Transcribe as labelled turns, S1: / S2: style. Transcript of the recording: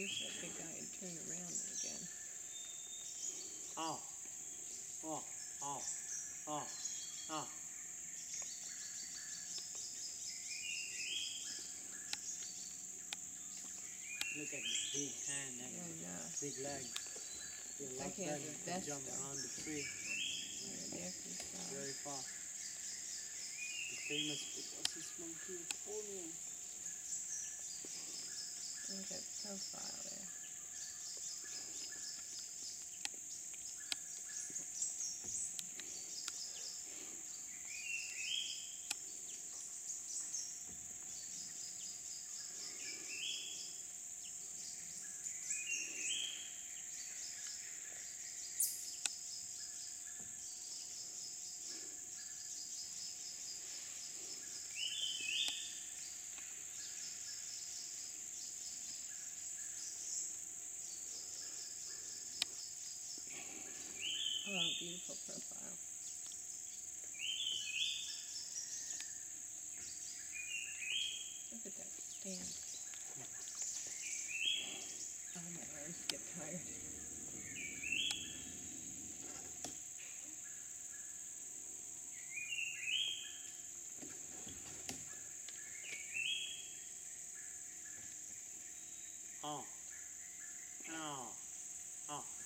S1: wish that big guy had turned around again.
S2: Oh. Oh. Oh. Oh. Oh. Look at his big hand and big legs. He
S1: Like he has a vest
S2: jump
S1: on.
S2: around the tree very fast. The famous Proboscis monkey of Borneo.
S1: Look at profile there. Oh, beautiful profile. Look at that stand. Oh, my arms get tired.
S2: Oh. Oh. Oh.